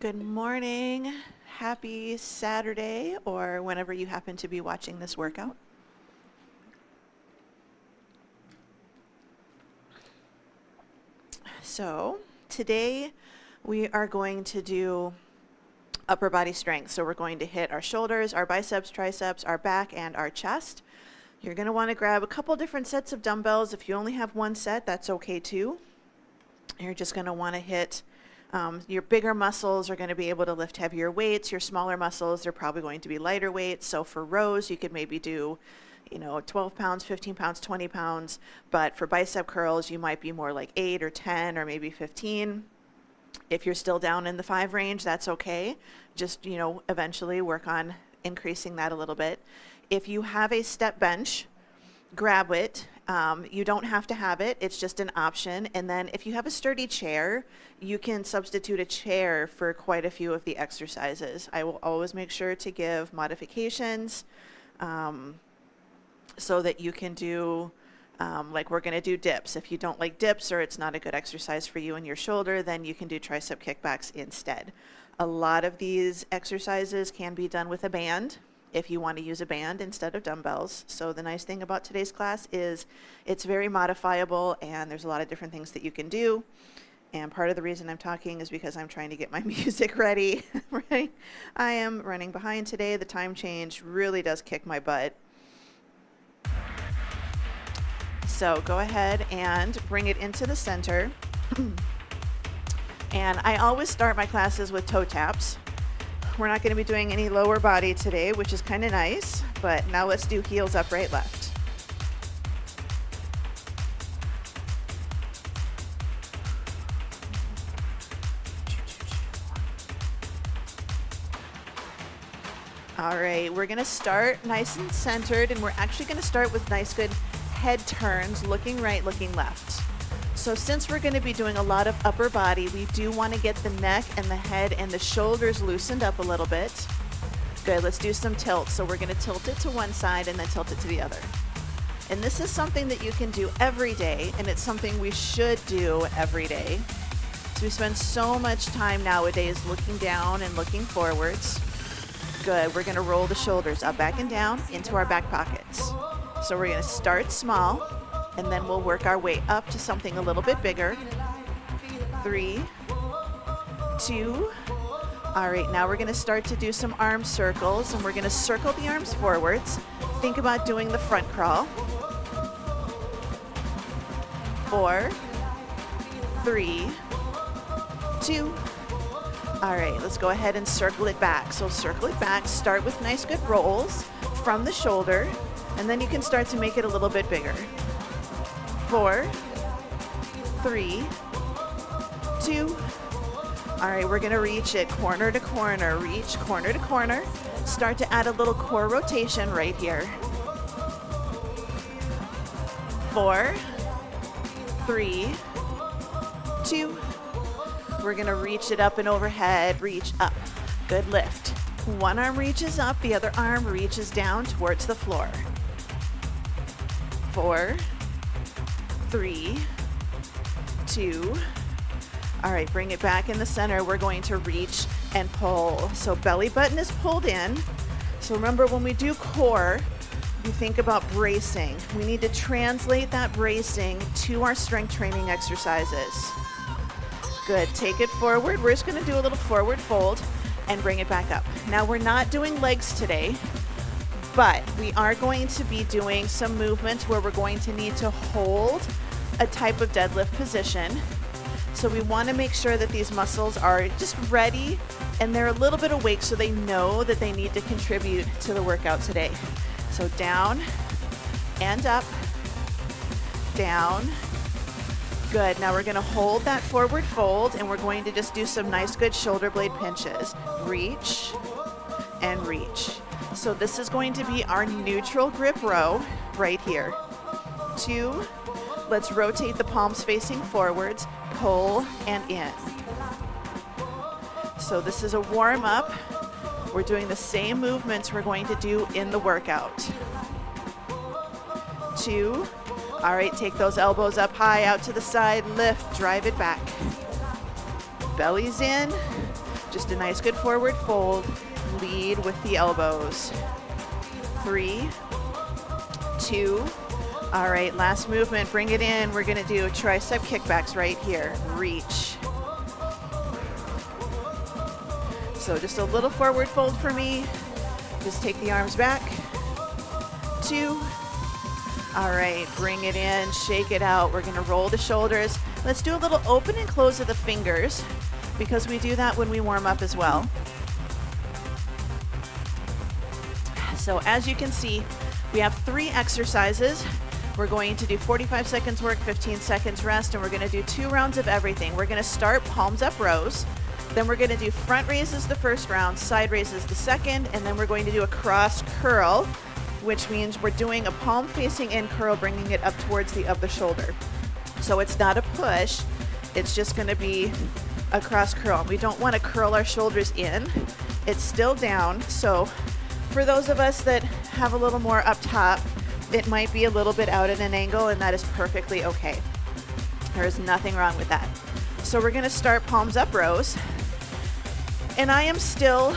Good morning. Happy Saturday, or whenever you happen to be watching this workout. So today we are going to do upper body strength. So we're going to hit our shoulders, our biceps, triceps, our back, and our chest. You're going to want to grab a couple different sets of dumbbells. If you only have one set, that's okay too. You're just going to want to hit your bigger muscles are going to be able to lift heavier weights. Your smaller muscles, they're probably going to be lighter weights. So for rows, you could maybe do, 12 pounds, 15 pounds, 20 pounds. But for bicep curls, you might be more like 8 or 10 or maybe 15. If you're still down in the 5 range, that's okay. Just, eventually work on increasing that a little bit. If you have a step bench, grab it. You don't have to have it. It's just an option. And then if you have a sturdy chair, you can substitute a chair for quite a few of the exercises. I will always make sure to give modifications so that you can do, like we're going to do dips. If you don't like dips or it's not a good exercise for you and your shoulder, then you can do tricep kickbacks instead. A lot of these exercises can be done with a band, if you want to use a band instead of dumbbells. So the nice thing about today's class is it's very modifiable and there's a lot of different things that you can do. And part of the reason I'm talking is because I'm trying to get my music ready. Right? I am running behind today. The time change really does kick my butt. So go ahead and bring it into the center. And I always start my classes with toe taps. We're not going to be doing any lower body today, which is kind of nice, but now let's do heels up, right, left. All right, we're going to start nice and centered, and we're actually going to start with nice, good head turns, looking right, looking left. So since we're going to be doing a lot of upper body, we do want to get the neck and the head and the shoulders loosened up a little bit. Good, let's do some tilts. So we're going to tilt it to one side and then tilt it to the other. And this is something that you can do every day, and it's something we should do every day. So we spend so much time nowadays looking down and looking forwards. Good, we're going to roll the shoulders up, back, and down into our back pockets. So we're going to start small, and then we'll work our way up to something a little bit bigger. 3, 2. All right, now we're going to start to do some arm circles, and we're going to circle the arms forwards. Think about doing the front crawl. 4, 3, 2. All right, let's go ahead and circle it back. So circle it back, start with nice good rolls from the shoulder, and then you can start to make it a little bit bigger. 4, 3, 2. All right, we're going to reach it corner to corner, reach corner to corner. Start to add a little core rotation right here. 4, 3, 2. We're going to reach it up and overhead, reach up. Good lift. One arm reaches up, the other arm reaches down towards the floor. 4, 3, 2. All right, bring it back in the center. We're going to reach and pull. So belly button is pulled in. So remember, when we do core, we think about bracing. We need to translate that bracing to our strength training exercises. Good, take it forward. We're just gonna do a little forward fold and bring it back up. Now we're not doing legs today, but we are going to be doing some movements where we're going to need to hold a type of deadlift position. So we want to make sure that these muscles are just ready and they're a little bit awake so they know that they need to contribute to the workout today. So down and up, down. Good, now we're going to hold that forward fold and we're going to just do some nice good shoulder blade pinches. Reach and reach. So this is going to be our neutral grip row right here. 2, let's rotate the palms facing forwards, pull and in. So this is a warm up. We're doing the same movements we're going to do in the workout. 2, all right, take those elbows up high, out to the side, lift, drive it back. Belly's in, Just a nice good forward fold. Lead with the elbows. 3, 2. All right, last movement, bring it in. We're gonna do tricep kickbacks right here. Reach. So just a little forward fold for me. Just take the arms back. 2. All right, bring it in, shake it out. We're gonna roll the shoulders. Let's do a little open and close of the fingers because we do that when we warm up as well. So as you can see, we have 3 exercises. We're going to do 45 seconds work, 15 seconds rest, and we're gonna do 2 rounds of everything. We're gonna start palms up rows. Then we're gonna do front raises the first round, side raises the second, and then we're going to do a cross curl, which means we're doing a palm facing in curl, bringing it up towards the of the shoulder. So it's not a push, it's just gonna be a cross curl. We don't wanna curl our shoulders in, it's still down. So for those of us that have a little more up top, it might be a little bit out at an angle, and that is perfectly okay. There is nothing wrong with that. So we're gonna start palms up rows. And I am still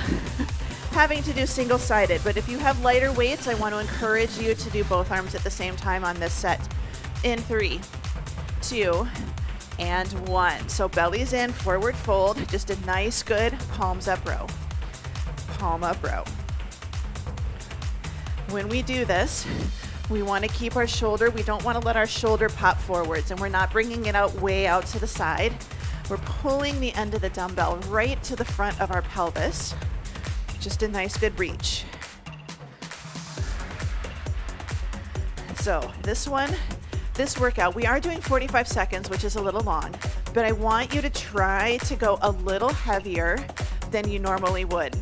having to do single-sided, but if you have lighter weights, I want to encourage you to do both arms at the same time on this set. In 3, 2, and 1. So belly's in, forward fold, just a nice good palms up row. Palm up row. When we do this, we want to keep our shoulder, we don't want to let our shoulder pop forwards, and we're not bringing it out way out to the side. We're pulling the end of the dumbbell right to the front of our pelvis. Just a nice good reach. So this workout, we are doing 45 seconds, which is a little long, but I want you to try to go a little heavier than you normally would.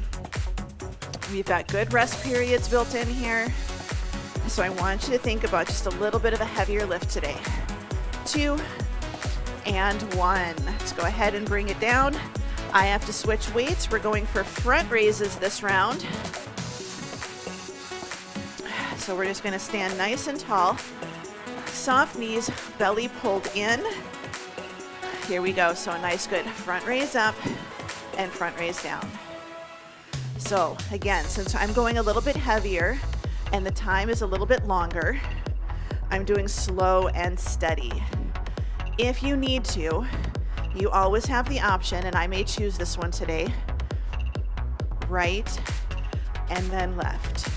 We've got good rest periods built in here, so I want you to think about just a little bit of a heavier lift today. 2, and 1. Let's go ahead and bring it down. I have to switch weights. We're going for front raises this round. So we're just gonna stand nice and tall. Soft knees, belly pulled in. Here we go, so a nice good front raise up and front raise down. So again, since I'm going a little bit heavier and the time is a little bit longer, I'm doing slow and steady. If you need to, you always have the option, and I may choose this one today, right and then left.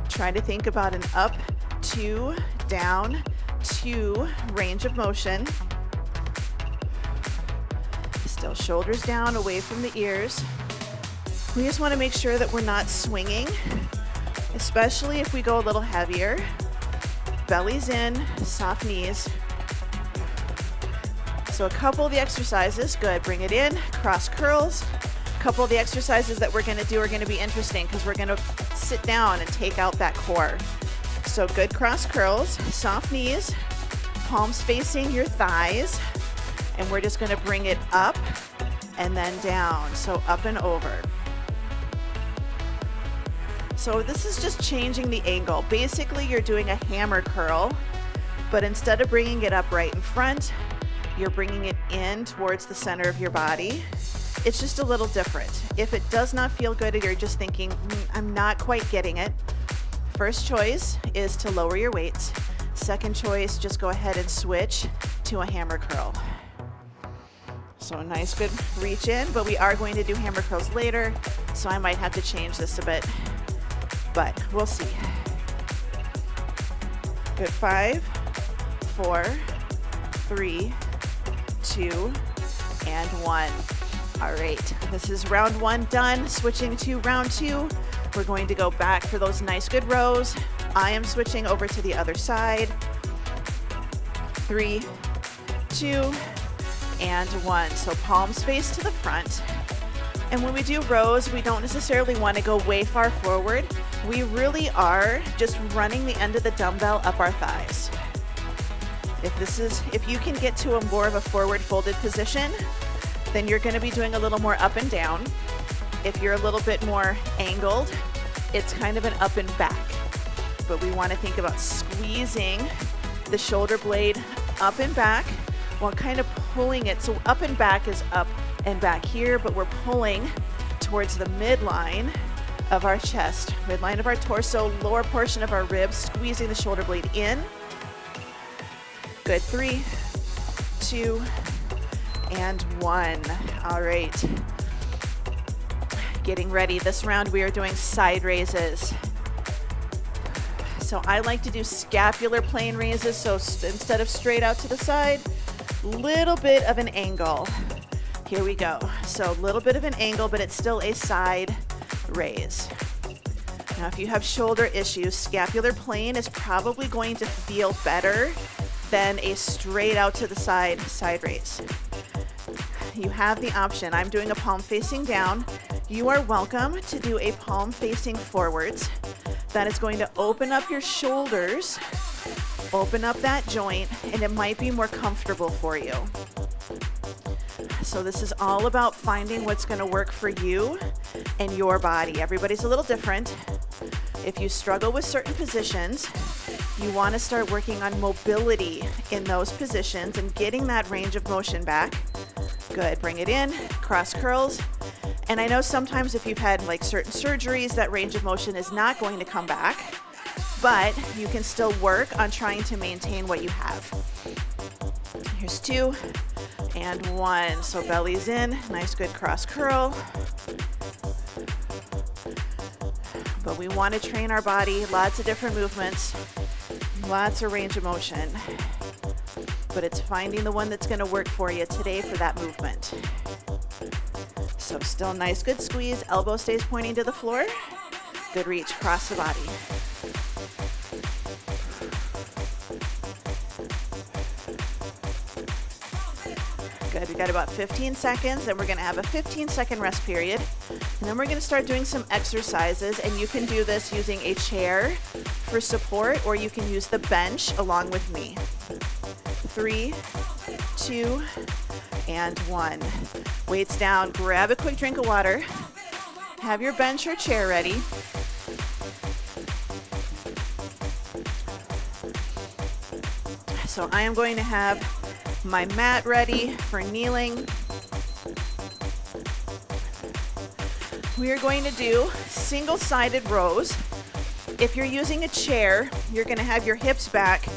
Try to think about an up, 2, down, 2 range of motion. Still shoulders down, away from the ears. We just want to make sure that we're not swinging, especially if we go a little heavier. Belly's in, soft knees. So a couple of the exercises, good, bring it in, cross curls. A couple of the exercises that we're gonna do are gonna be interesting because we're gonna sit down and take out that core. So good cross curls, soft knees, palms facing your thighs, and we're just gonna bring it up and then down, so up and over. So this is just changing the angle. Basically, you're doing a hammer curl, but instead of bringing it up right in front, you're bringing it in towards the center of your body. It's just a little different. If it does not feel good or you're just thinking, I'm not quite getting it, first choice is to lower your weights. Second choice, just go ahead and switch to a hammer curl. So a nice good reach in, but we are going to do hammer curls later, so I might have to change this a bit, but we'll see. Good, 5, 4, 3, 2, and 1. All right, this is round 1 done. Switching to round 2. We're going to go back for those nice good rows. I am switching over to the other side. 3, 2, and 1. So palms face to the front. And when we do rows, we don't necessarily want to go way far forward. We really are just running the end of the dumbbell up our thighs. If you can get to a more of a forward folded position, then you're going to be doing a little more up and down. If you're a little bit more angled, it's kind of an up and back. But we want to think about squeezing the shoulder blade up and back while kind of pulling it. So up and back is up and back here, but we're pulling towards the midline of our chest, midline of our torso, lower portion of our ribs, squeezing the shoulder blade in. Good, 3, 2, and 1. All right. Getting ready. This round we are doing side raises. So I like to do scapular plane raises. So instead of straight out to the side, little bit of an angle. Here we go. So a little bit of an angle, but it's still a side raise. Now, if you have shoulder issues, scapular plane is probably going to feel better than a straight out to the side raise. You have the option. I'm doing a palm facing down. You are welcome to do a palm facing forwards. That is going to open up your shoulders, open up that joint, and it might be more comfortable for you. So this is all about finding what's going to work for you and your body. Everybody's a little different. If you struggle with certain positions, you want to start working on mobility in those positions and getting that range of motion back. Good, bring it in, cross curls. And I know sometimes if you've had like certain surgeries, that range of motion is not going to come back, but you can still work on trying to maintain what you have. Here's 2 and 1. So belly's in, nice good cross curl. But we want to train our body, lots of different movements, lots of range of motion. But it's finding the one that's going to work for you today for that movement. So still nice, good squeeze. Elbow stays pointing to the floor. Good reach across the body. Good, we got about 15 seconds, and we're gonna have a 15-second rest period. And then we're gonna start doing some exercises, and you can do this using a chair for support, or you can use the bench along with me. 3, 2, and 1. Weights down, grab a quick drink of water. Have your bench or chair ready. So I am going to have my mat ready for kneeling. We are going to do single-sided rows. If you're using a chair, you're going to have your hips back.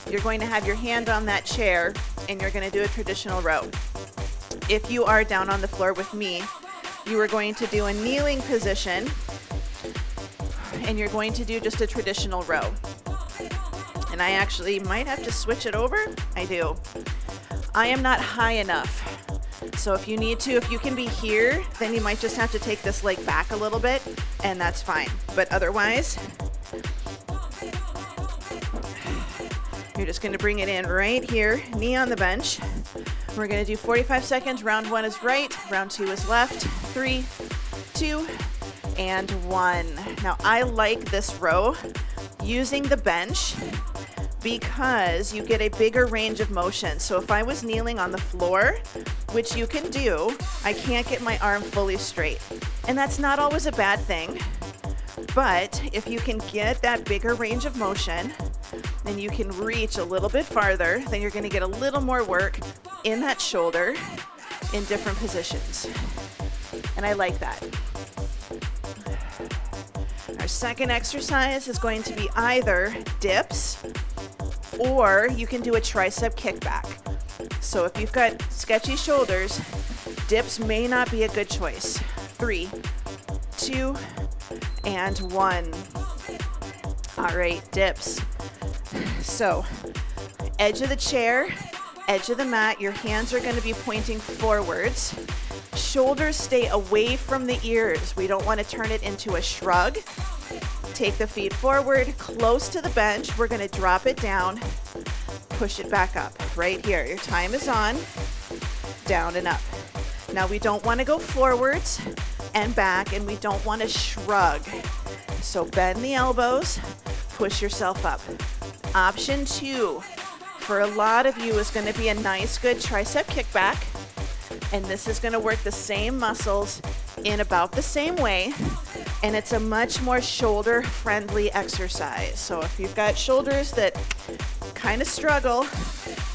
You're going to have your hand on that chair, and you're going to do a traditional row. If you are down on the floor with me, you are going to do a kneeling position, and you're going to do just a traditional row. And I actually might have to switch it over. I do. I am not high enough. So if you need to, if you can be here, then you might just have to take this leg back a little bit, and that's fine. But otherwise, you're just gonna bring it in right here, knee on the bench. We're gonna do 45 seconds. Round 1 is right, round 2 is left. 3, 2, and 1. Now I like this row using the bench because you get a bigger range of motion. So if I was kneeling on the floor, which you can do, I can't get my arm fully straight. And that's not always a bad thing, but if you can get that bigger range of motion, then you can reach a little bit farther, then you're gonna get a little more work in that shoulder in different positions. And I like that. Our second exercise is going to be either dips, or you can do a tricep kickback. So if you've got sketchy shoulders, dips may not be a good choice. 3, 2, and 1. All right, dips. So edge of the chair, edge of the mat, your hands are going to be pointing forwards. Shoulders stay away from the ears. We don't want to turn it into a shrug. Take the feet forward, close to the bench. We're going to drop it down, push it back up. Right here, your time is on, down and up. Now we don't want to go forwards and back, and we don't want to shrug. So bend the elbows, push yourself up. Option 2, for a lot of you, is going to be a nice, good tricep kickback. And this is going to work the same muscles in about the same way. And it's a much more shoulder-friendly exercise. So if you've got shoulders that kind of struggle,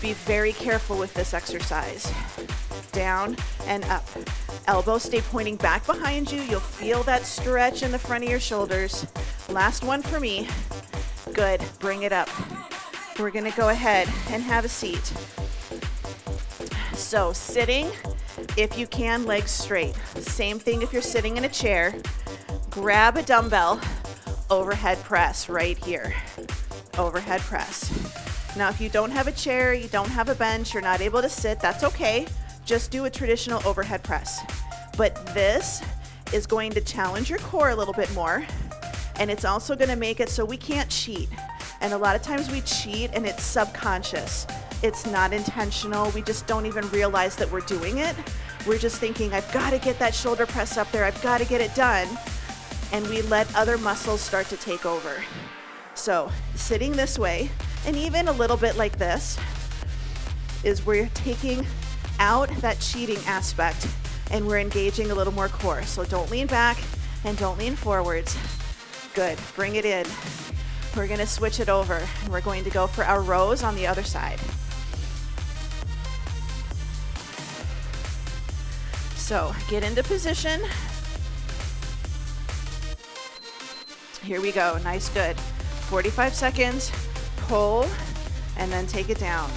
be very careful with this exercise. down and up. Elbows stay pointing back behind you. You'll feel that stretch in the front of your shoulders. Last one for me. Good, bring it up. We're gonna go ahead and have a seat. So sitting, if you can, legs straight. Same thing if you're sitting in a chair. Grab a dumbbell, overhead press right here. Overhead press. Now, if you don't have a chair, you don't have a bench, you're not able to sit, that's okay. Just do a traditional overhead press. But this is going to challenge your core a little bit more, and it's also gonna make it so we can't cheat. And a lot of times we cheat and it's subconscious. It's not intentional. We just don't even realize that we're doing it. We're just thinking, I've gotta get that shoulder press up there, I've gotta get it done. And we let other muscles start to take over. So sitting this way, and even a little bit like this, is where you're taking out that cheating aspect and we're engaging a little more core. So don't lean back and don't lean forwards. Good, bring it in. We're gonna switch it over and we're going to go for our rows on the other side. So get into position. Here we go, nice, good. 45 seconds, pull, and then take it down.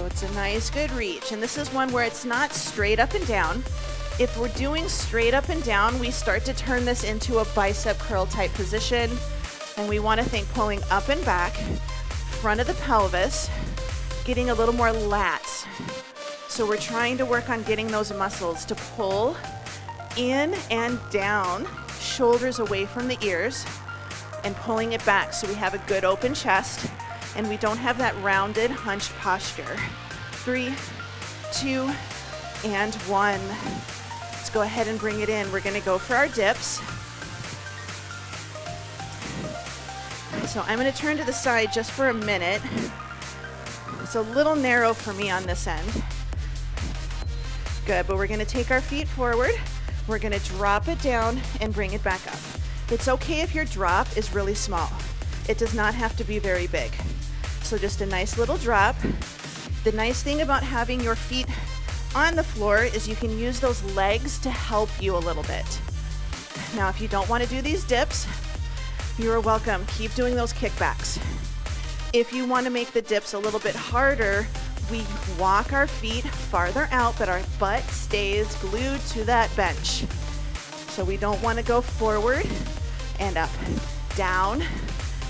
So it's a nice, good reach. And this is one where it's not straight up and down. If we're doing straight up and down, we start to turn this into a bicep curl type position. And we want to think pulling up and back, front of the pelvis, getting a little more lats. So we're trying to work on getting those muscles to pull in and down, shoulders away from the ears, and pulling it back so we have a good open chest and we don't have that rounded, hunched posture. 3, 2, and 1. Let's go ahead and bring it in. We're gonna go for our dips. So I'm gonna turn to the side just for a minute. It's a little narrow for me on this end. Good, but we're gonna take our feet forward. We're gonna drop it down and bring it back up. It's okay if your drop is really small. It does not have to be very big. So just a nice little drop. The nice thing about having your feet on the floor is you can use those legs to help you a little bit. Now, if you don't want to do these dips, you're welcome. Keep doing those kickbacks. If you want to make the dips a little bit harder, we walk our feet farther out, but our butt stays glued to that bench. So we don't want to go forward and up, down.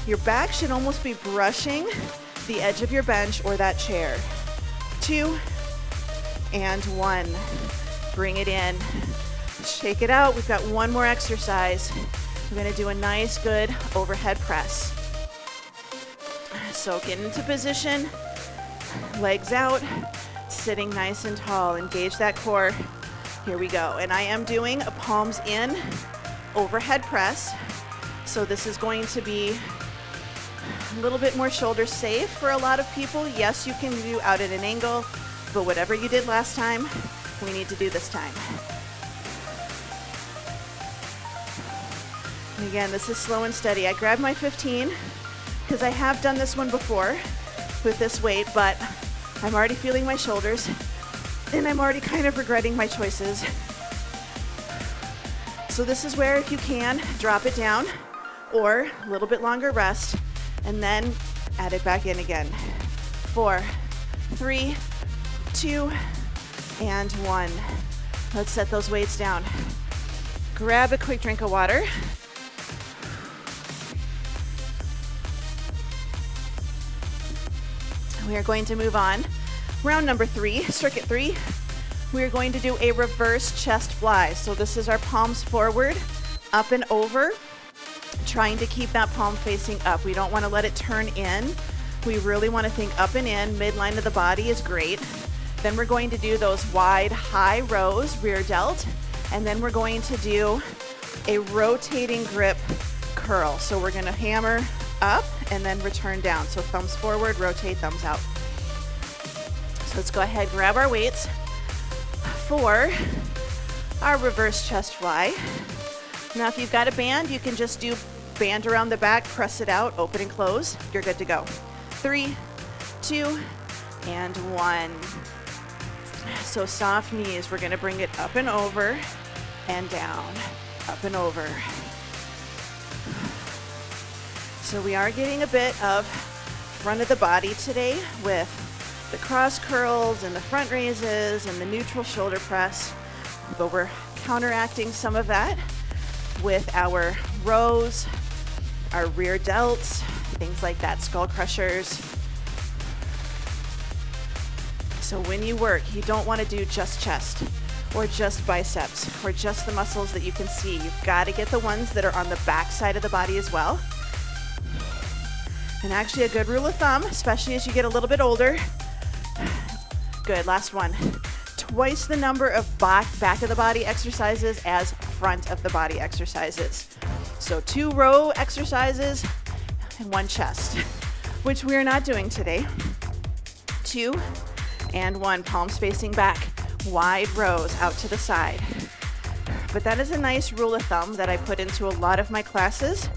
Your back should almost be brushing the edge of your bench or that chair. 2, and 1. Bring it in. Shake it out. We've got one more exercise. We're going to do a nice, good overhead press. So get into position, legs out, sitting nice and tall. Engage that core. Here we go. And I am doing a palms in overhead press. So this is going to be a little bit more shoulder safe for a lot of people. Yes, you can do out at an angle, but whatever you did last time, we need to do this time. And again, this is slow and steady. I grabbed my 15 because I have done this one before with this weight, but I'm already feeling my shoulders and I'm already kind of regretting my choices. So this is where, if you can, drop it down or a little bit longer rest and then add it back in again. 4, 3, 2, and 1. Let's set those weights down. Grab a quick drink of water. We are going to move on. Round number 3, circuit 3. We are going to do a reverse chest fly. So this is our palms forward, up and over, trying to keep that palm facing up. We don't want to let it turn in. We really want to think up and in. Midline of the body is great. Then we're going to do those wide, high rows, rear delt, and then we're going to do a rotating grip curl. So we're going to hammer up and then return down. So thumbs forward, rotate, thumbs out. So let's go ahead, grab our weights for our reverse chest fly. Now, if you've got a band, you can just do band around the back, press it out, open and close. You're good to go. 3, 2, and 1. So soft knees, we're gonna bring it up and over and down, up and over. So we are getting a bit of front of the body today with the cross curls and the front raises and the neutral shoulder press, but we're counteracting some of that with our rows, our rear delts, things like that, skull crushers. So when you work, you don't want to do just chest or just biceps or just the muscles that you can see. You've got to get the ones that are on the back side of the body as well. And actually a good rule of thumb, especially as you get a little bit older. Good, last one. Twice the number of back of the body exercises as front of the body exercises. So 2 row exercises and 1 chest, which we're not doing today. 2 and 1, palms facing back, wide rows out to the side. But that is a nice rule of thumb that I put into a lot of my classes,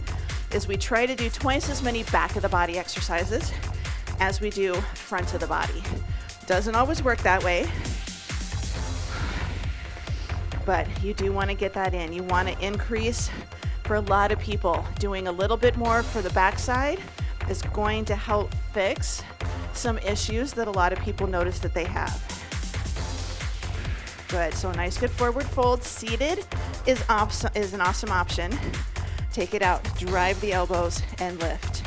is we try to do twice as many back of the body exercises as we do front of the body. Doesn't always work that way, but you do want to get that in. You want to increase. For a lot of people, doing a little bit more for the backside is going to help fix some issues that a lot of people notice that they have. Good, so a nice good forward fold. Seated is an awesome option. Take it out, drive the elbows and lift.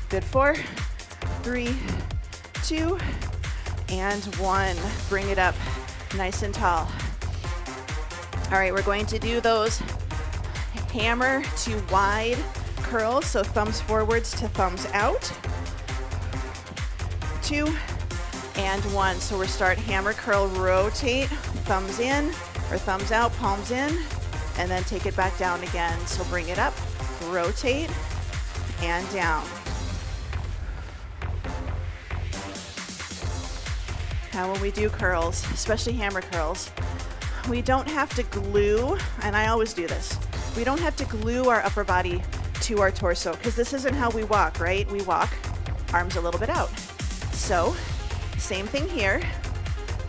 Good, 4, 3, 2, and 1. Bring it up nice and tall. All right, we're going to do those hammer to wide curls, so thumbs forwards to thumbs out. 2 and 1. So we're start hammer curl, rotate, thumbs in or thumbs out, palms in, and then take it back down again. So bring it up, rotate, and down. Now when we do curls, especially hammer curls, we don't have to glue, and I always do this, we don't have to glue our upper body to our torso, because this isn't how we walk, right? We walk arms a little bit out. So same thing here,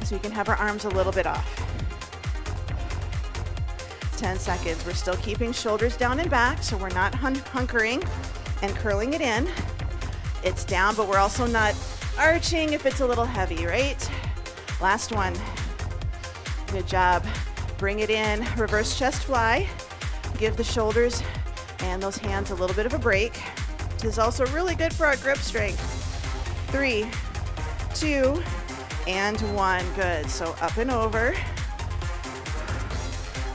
so we can have our arms a little bit off. 10 seconds. We're still keeping shoulders down and back, so we're not hunkering and curling it in. It's down, but we're also not arching if it's a little heavy, right? Last one. Good job. Bring it in, reverse chest fly. Give the shoulders and those hands a little bit of a break. This is also really good for our grip strength. 3, 2, and 1. Good. So up and over.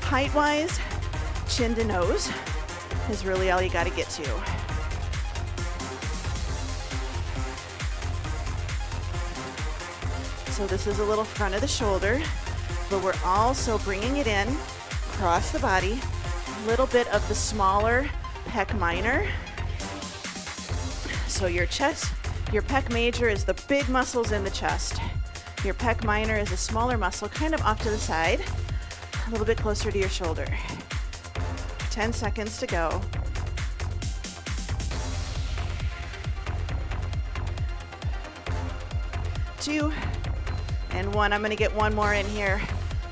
Height-wise, chin to nose is really all you got to get to. So this is a little front of the shoulder, but we're also bringing it in across the body, a little bit of the smaller pec minor. So your chest, your pec major is the big muscles in the chest. Your pec minor is a smaller muscle, kind of off to the side, a little bit closer to your shoulder. 10 seconds to go. Two and 1. I'm going to get one more in here.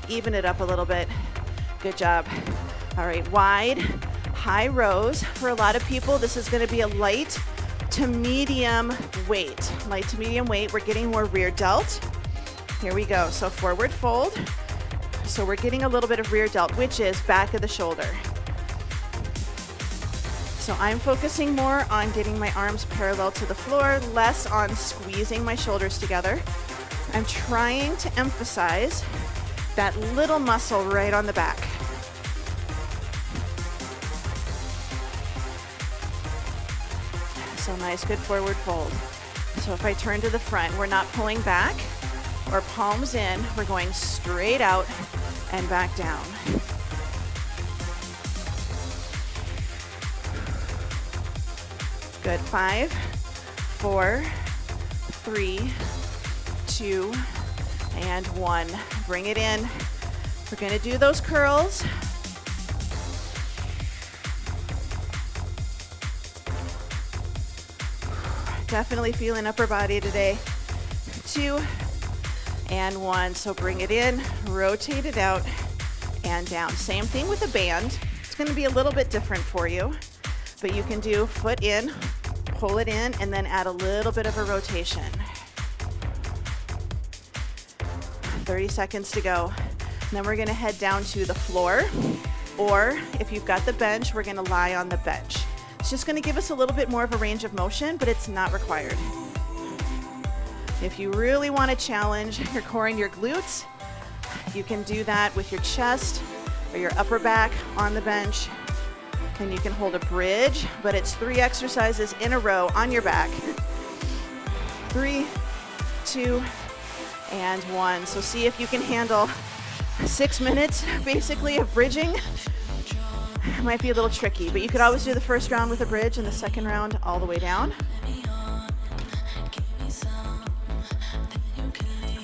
Even it up a little bit. Good job. All right, wide, high rows. For a lot of people, this is going to be a light to medium weight. Light to medium weight. We're getting more rear delt. Here we go. So forward fold. So we're getting a little bit of rear delt, which is back of the shoulder. So I'm focusing more on getting my arms parallel to the floor, less on squeezing my shoulders together. I'm trying to emphasize that little muscle right on the back. So nice, good forward fold. So if I turn to the front, we're not pulling back or palms in, we're going straight out and back down. Good, 5, 4, 3, 2, and 1. Bring it in. We're going to do those curls. Definitely feeling upper body today. 2 and 1. So bring it in, rotate it out and down. Same thing with a band. It's going to be a little bit different for you, but you can do foot in, pull it in, and then add a little bit of a rotation. 30 seconds to go. And then we're going to head down to the floor, or if you've got the bench, we're going to lie on the bench. It's just going to give us a little bit more of a range of motion, but it's not required. If you really want to challenge your core and your glutes, you can do that with your chest or your upper back on the bench. And you can hold a bridge, but it's 3 exercises in a row on your back. 3, 2, and 1. So see if you can handle 6 minutes basically of bridging. It might be a little tricky, but you could always do the first round with a bridge and the second round all the way down.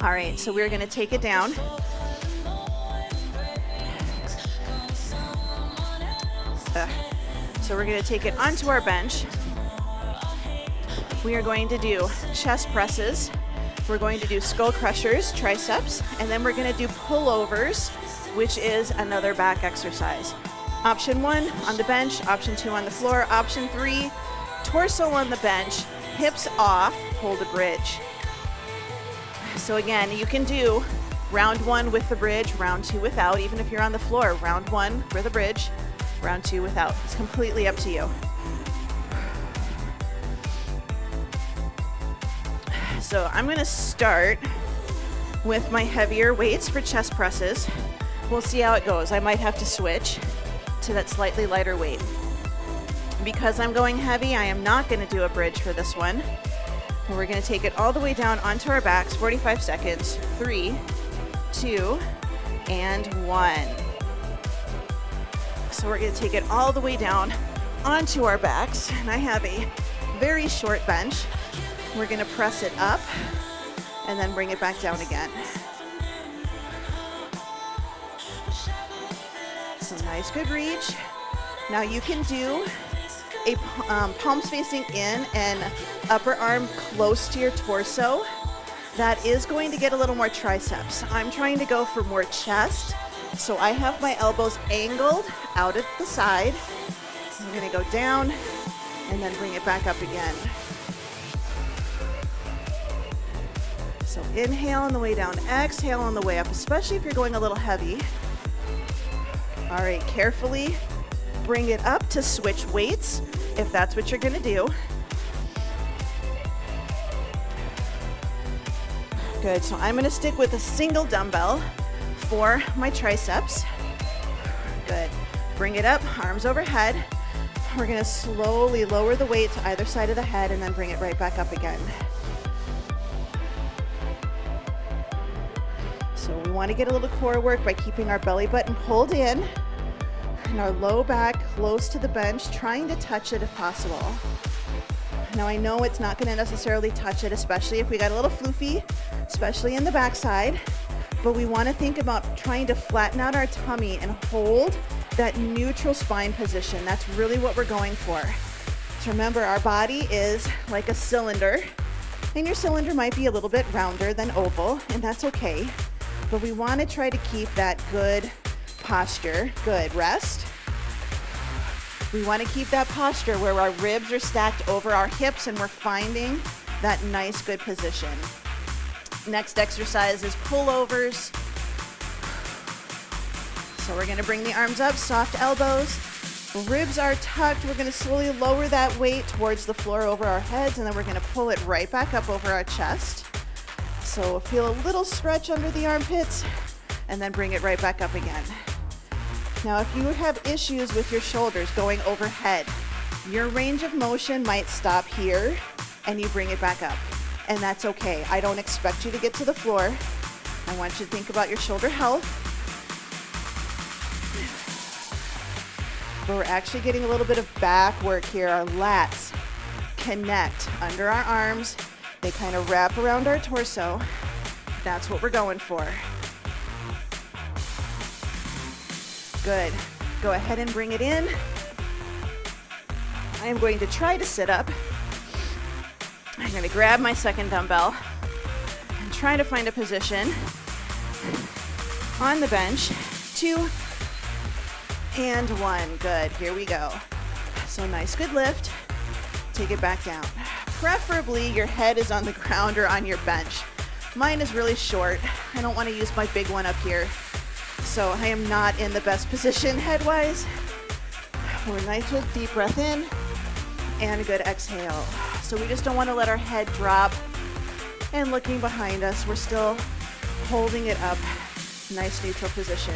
All right, so we're gonna take it down. So we're gonna take it onto our bench. We are going to do chest presses. We're going to do skull crushers, triceps, and then we're gonna do pullovers, which is another back exercise. Option 1 on the bench, option 2 on the floor, option 3, torso on the bench, hips off, hold a bridge. So again, you can do round 1 with the bridge, round 2 without, even if you're on the floor. Round 1 for the bridge, round 2 without. It's completely up to you. So I'm gonna start with my heavier weights for chest presses. We'll see how it goes. I might have to switch to that slightly lighter weight. Because I'm going heavy, I am not gonna do a bridge for this one. And we're gonna take it all the way down onto our backs, 45 seconds. 3, 2, and 1. So we're gonna take it all the way down onto our backs. And I have a very short bench. We're gonna press it up and then bring it back down again. Some nice good reach. Now you can do a palms facing in and upper arm close to your torso. That is going to get a little more triceps. I'm trying to go for more chest. So I have my elbows angled out at the side. I'm gonna go down and then bring it back up again. So inhale on the way down, exhale on the way up, especially if you're going a little heavy. All right, carefully bring it up to switch weights if that's what you're gonna do. Good, so I'm gonna stick with a single dumbbell for my triceps. Good, bring it up, arms overhead. We're gonna slowly lower the weight to either side of the head and then bring it right back up again. So we wanna get a little core work by keeping our belly button pulled in and our low back close to the bench, trying to touch it if possible. Now I know it's not gonna necessarily touch it, especially if we got a little floofy, especially in the backside, but we wanna think about trying to flatten out our tummy and hold that neutral spine position. That's really what we're going for. So remember, our body is like a cylinder, and your cylinder might be a little bit rounder than oval, and that's okay. But we wanna try to keep that good posture. Good, rest. We wanna keep that posture where our ribs are stacked over our hips and we're finding that nice, good position. Next exercise is pullovers. So we're gonna bring the arms up, soft elbows. Ribs are tucked. We're gonna slowly lower that weight towards the floor over our heads, and then we're gonna pull it right back up over our chest. So feel a little stretch under the armpits, and then bring it right back up again. Now, if you have issues with your shoulders going overhead, your range of motion might stop here, and you bring it back up. And that's okay. I don't expect you to get to the floor. I want you to think about your shoulder health. But we're actually getting a little bit of back work here. Our lats connect under our arms. They kind of wrap around our torso. That's what we're going for. Good. Go ahead and bring it in. I am going to try to sit up. I'm gonna grab my second dumbbell and try to find a position on the bench. 2 and 1. Good, here we go. So nice, good lift. Take it back down. Preferably your head is on the ground or on your bench. Mine is really short. I don't want to use my big one up here. So I am not in the best position head-wise. We're nice with deep breath in and a good exhale. So we just don't want to let our head drop. And looking behind us, we're still holding it up. Nice neutral position.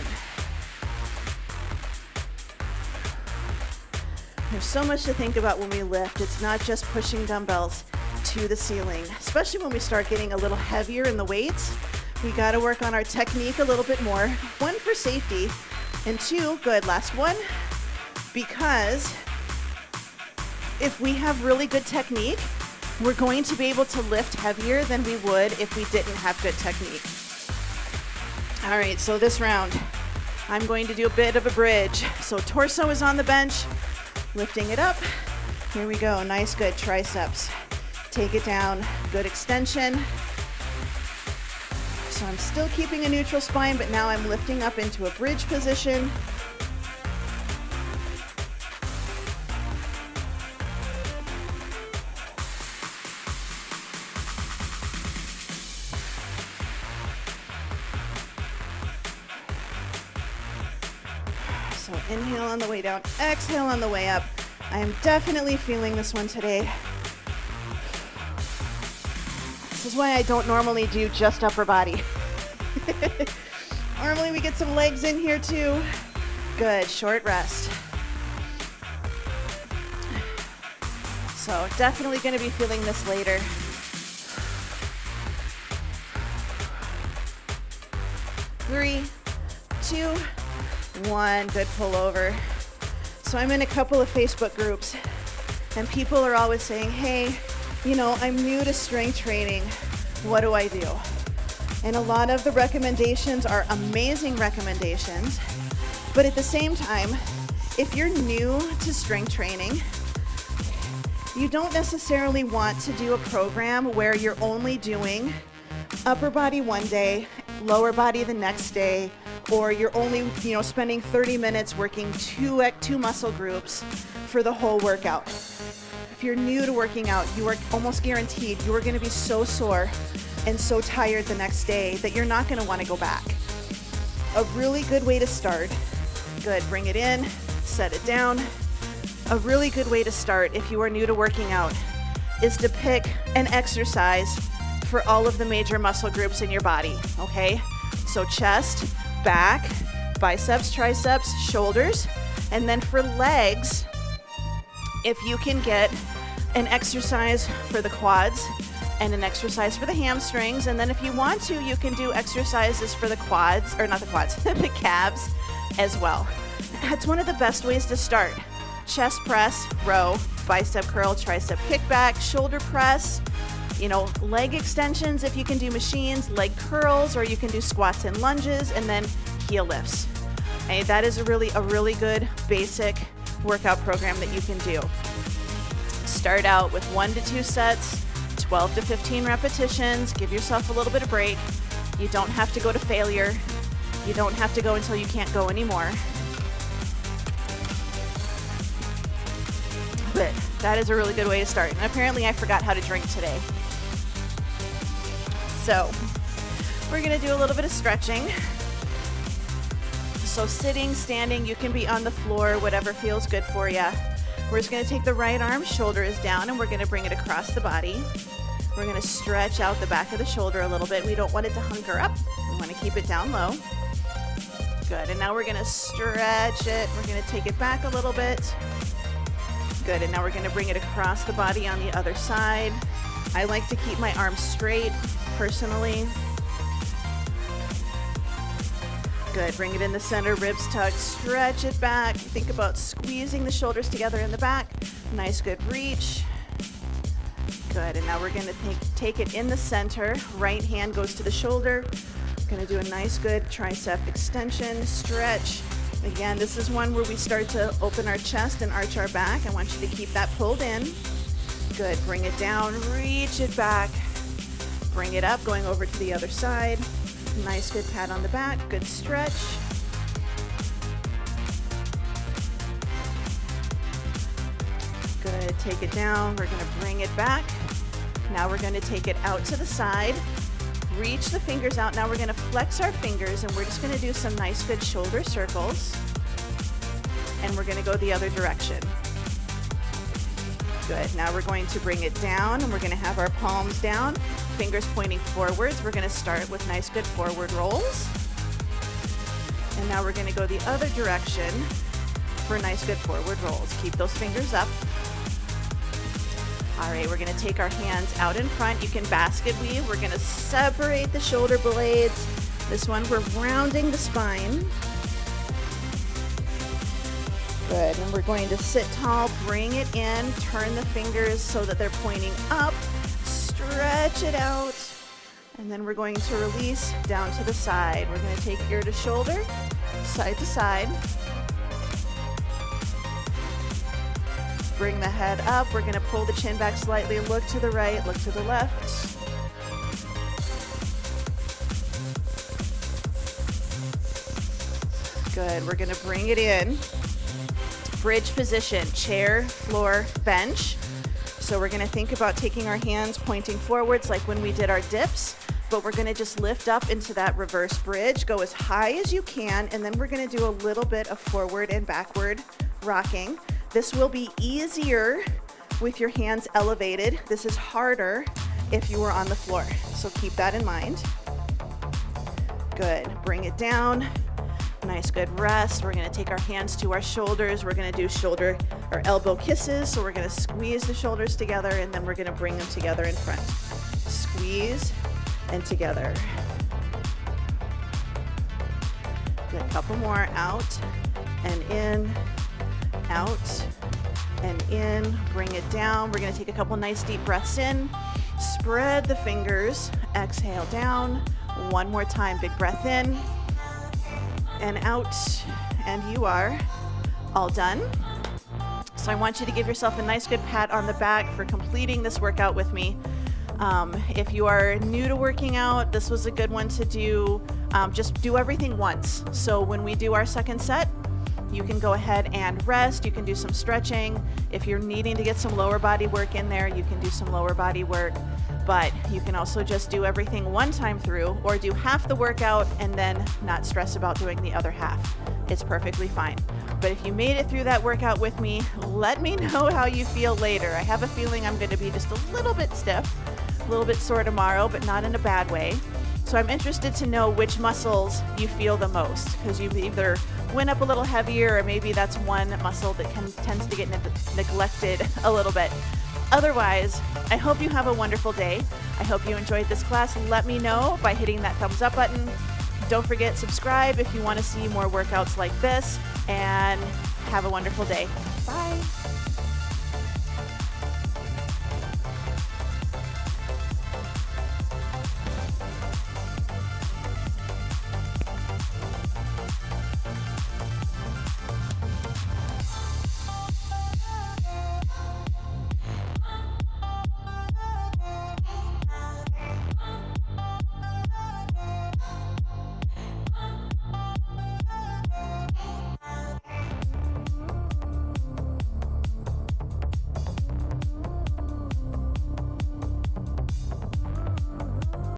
There's so much to think about when we lift. It's not just pushing dumbbells to the ceiling, especially when we start getting a little heavier in the weights. We got to work on our technique a little bit more. 1, for safety, and 2, good, last one, because if we have really good technique, we're going to be able to lift heavier than we would if we didn't have good technique. All right, so this round, I'm going to do a bit of a bridge. So torso is on the bench, lifting it up. Here we go, nice, good triceps. Take it down, good extension. So I'm still keeping a neutral spine, but now I'm lifting up into a bridge position. So inhale on the way down, exhale on the way up. I am definitely feeling this one today. This is why I don't normally do just upper body. Normally we get some legs in here too. Good, short rest. So definitely going to be feeling this later. Three, 2, 1, good pull over. So I'm in a couple of Facebook groups and people are always saying, hey, you know, I'm new to strength training. What do I do? And a lot of the recommendations are amazing recommendations. But at the same time, if you're new to strength training, you don't necessarily want to do a program where you're only doing upper body one day, lower body the next day, or you're only, spending 30 minutes working two muscle groups for the whole workout. If you're new to working out, you are almost guaranteed you are going to be so sore and so tired the next day that you're not going to want to go back. A really good way to start, good, bring it in, set it down. A really good way to start if you are new to working out is to pick an exercise for all of the major muscle groups in your body, okay? So chest, back, biceps, triceps, shoulders, and then for legs, if you can get an exercise for the quads and an exercise for the hamstrings, and then if you want to, you can do exercises for the quads, or not the quads, the calves as well. That's one of the best ways to start. Chest press, row, bicep curl, tricep kickback, shoulder press, leg extensions if you can do machines, leg curls, or you can do squats and lunges, and then heel lifts. Okay, that is a really good basic workout program that you can do. Start out with 1 to 2 sets, 12 to 15 repetitions. Give yourself a little bit of break. You don't have to go to failure. You don't have to go until you can't go anymore. But that is a really good way to start. And apparently I forgot how to drink today. So we're going to do a little bit of stretching. So sitting, standing, you can be on the floor, whatever feels good for you. We're just going to take the right arm, shoulder is down, and we're going to bring it across the body. We're going to stretch out the back of the shoulder a little bit. We don't want it to hunker up. We want to keep it down low. Good, and now we're going to stretch it. We're going to take it back a little bit. Good, and now we're going to bring it across the body on the other side. I like to keep my arms straight, personally. Good, bring it in the center, ribs tucked, stretch it back. Think about squeezing the shoulders together in the back. Nice, good reach. Good, and now we're gonna take it in the center. Right hand goes to the shoulder. Gonna do a nice, good tricep extension, stretch. Again, this is one where we start to open our chest and arch our back. I want you to keep that pulled in. Good, bring it down, reach it back, bring it up, going over to the other side. Nice, good pat on the back, good stretch. Good, take it down, we're gonna bring it back. Now we're gonna take it out to the side, reach the fingers out. Now we're gonna flex our fingers and we're just gonna do some nice, good shoulder circles. And we're gonna go the other direction. Good, now we're going to bring it down and we're gonna have our palms down, fingers pointing forwards. We're gonna start with nice, good forward rolls. And now we're gonna go the other direction for nice, good forward rolls. Keep those fingers up. All right, we're gonna take our hands out in front. You can basket weave. We're gonna separate the shoulder blades. This one, we're rounding the spine. Good, and we're going to sit tall, bring it in, turn the fingers so that they're pointing up, stretch it out, and then we're going to release down to the side. We're going to take ear to shoulder, side to side. Bring the head up. We're going to pull the chin back slightly, look to the right, look to the left. Good, we're going to bring it in. Bridge position, chair, floor, bench. So we're gonna think about taking our hands pointing forwards like when we did our dips, but we're gonna just lift up into that reverse bridge, go as high as you can, and then we're gonna do a little bit of forward and backward rocking. This will be easier with your hands elevated. This is harder if you were on the floor, so keep that in mind. Good, bring it down. Nice, good rest. We're gonna take our hands to our shoulders. We're gonna do shoulder or elbow kisses. So we're gonna squeeze the shoulders together and then we're gonna bring them together in front. Squeeze and together. Good, a couple more, out and in, out and in. Bring it down. We're gonna take a couple nice deep breaths in. Spread the fingers, exhale down. One more time, big breath in. And out, and you are all done. So I want you to give yourself a nice good pat on the back for completing this workout with me. If you are new to working out, this was a good one to do. Just do everything once. So when we do our second set, you can go ahead and rest. You can do some stretching. If you're needing to get some lower body work in there, you can do some lower body work. But you can also just do everything one time through or do half the workout and then not stress about doing the other half. It's perfectly fine. But if you made it through that workout with me, let me know how you feel later. I have a feeling I'm going to be just a little bit stiff, a little bit sore tomorrow, but not in a bad way. So I'm interested to know which muscles you feel the most, because you've either went up a little heavier or maybe that's one muscle that tends to get neglected a little bit. Otherwise, I hope you have a wonderful day. I hope you enjoyed this class. Let me know by hitting that thumbs up button. Don't forget, subscribe if you want to see more workouts like this, and have a wonderful day. Bye.